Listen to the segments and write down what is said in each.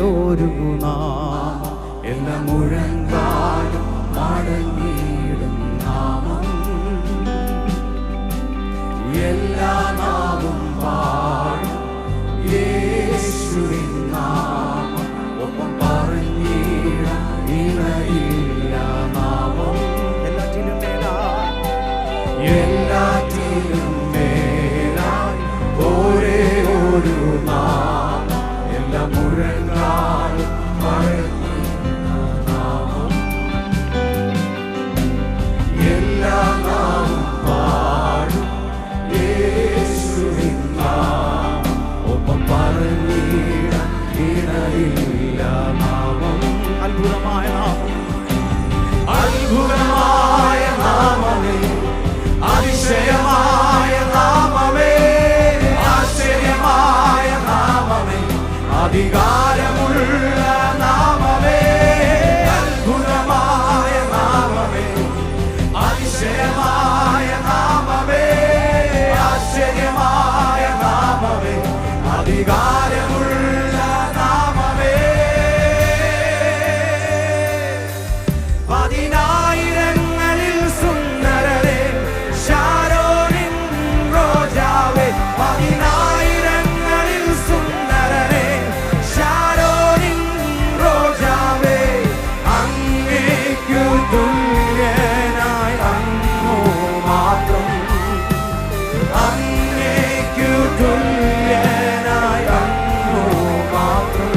ഒരു നാമം, എല്ലാ മുഴങ്കാലും മടങ്ങിയിടും നാമം, എല്ലാ നാമം പാടും യേശുവിൻ നാമം, ഒപ്പം പറഞ്ഞിടാം ഇണയില്ല നാമം, എല്ലാറ്റിലും മേലായി ഒരേ ഒരു നാമം, എല്ലാ മുഴങ്ങാലും മടങ്ങിയിടുന്ന നാമം, എല്ലാ നാമം പാടും യേശുവിൻ നാമം, ഒപ്പം പറഞ്ഞിടാം ഇണയില്ല നാമം. അത്ഭുതമായ നാമം, അത്ഭുതമായ നാമമേ, അതിശയമായ നാമമേ, ആശ്ചര്യമായ നാമമേ, അധികാരമുള്ള നാമമേ, അത്ഭുതമായ നാമമേ, അതിശയമായ നാമമേ, ആശ്ചര്യമായ നാമമേ, അധികാരമുള്ള നാമമേ. പതിനായിരങ്ങളിൽ സുന്ദരനെ, ശാരോനിൻ റോജാവേ, പതിനായിരങ്ങളിൽ സുന്ദരനെ, ശാരോനിൻ റോജാവേ, അങ്ങേക്കു തുല്യനായി അങ്ങോ മാത്രം, അങ്ങേക്കു തുല്യനായി അങ്ങോ മാത്രം.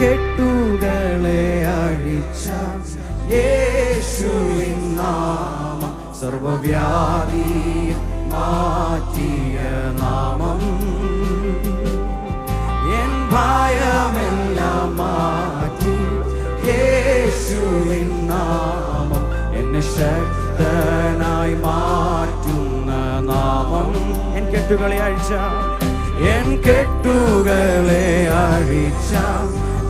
കെട്ടുകളെ അഴിച്ച യേശുവിൻ നാമം, സർവ്വവ്യാധി മാറ്റിയ നാമം, എൻ ഭയമെല്ലാം മാറ്റി യേശുവിൻ നാമം, എന്നെ ശക്തനായി മാറ്റുന്ന നാമം. എൻ കെട്ടുകളെ അഴിച്ച, എൻ കെട്ടുകളെ അഴിച്ച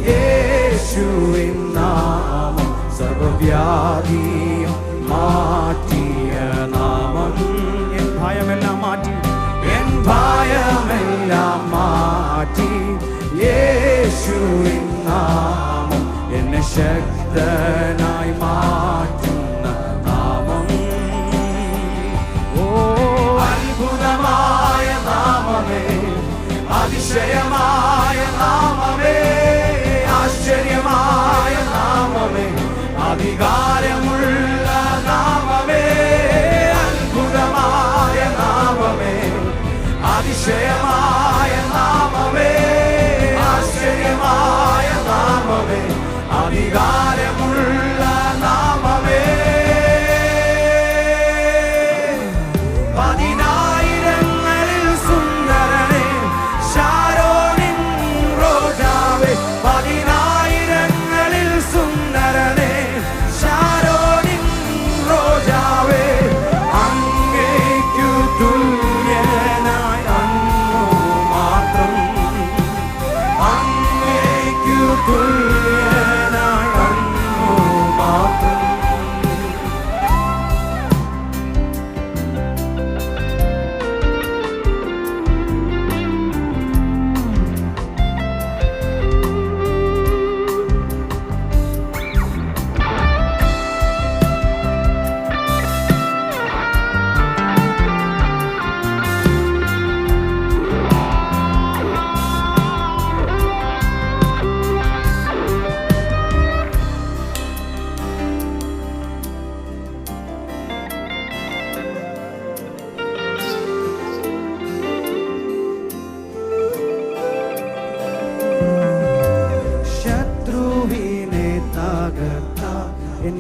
യേശുവിൻ നാമം, സർവ്വവ്യാധിയും മാറ്റിയ നാമം, എൻ ഭയമെല്ലാം മാറ്റി, എൻ ഭയമെല്ലാം മാറ്റി യേശുവിൻ നാമം, എന്നെ ശക്തനായി മാറ്റുന്ന നാമം. ഓ അത്ഭുതമായ നാമമേ, അതിശയമായ നാമമേ, ആശ്ചര്യമായ നാമമേ, അധികാരമുള്ള നാമമേ, അത്ഭുതമായ നാമമേ, അതിശയമായ നാമമേ, ആശ്ചര്യമായ നാമമേ, അധികാരമുള്ള നാമമേ. പതിനായിരങ്ങളിൽ സുന്ദരനെ, ശാരോനിൻ റോജാവേ, പതിനായിരങ്ങളിൽ സുന്ദരനെ, ശാരോനിൻ റോജാവേ, അങ്ങേക്കു തുല്യനായി അങ്ങോ മാത്രം, അങ്ങേക്കു തുല്യനായി അങ്ങോ മാത്രം.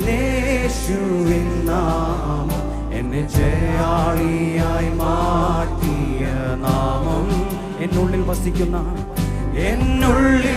യേശുവിൻ നാമം എന്നെ ജയാളിയായി മാറ്റിയ നാമം. എന്നുള്ളിൽ വസിക്കുന്ന യേശുവിൻ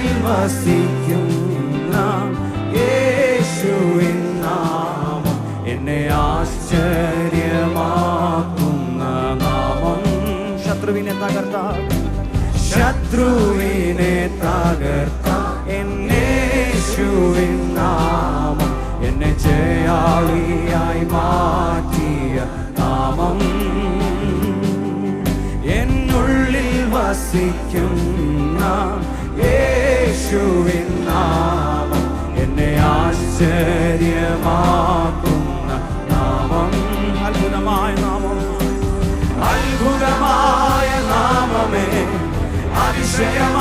വസിക്കുന്ന യേശുവിൻ നാമം എന്നെ ആശ്ചര്യമാക്കുന്ന നാമം. അത്ഭുതമായ നാമം, അത്ഭുതമായ നാമമേ, അതിശയം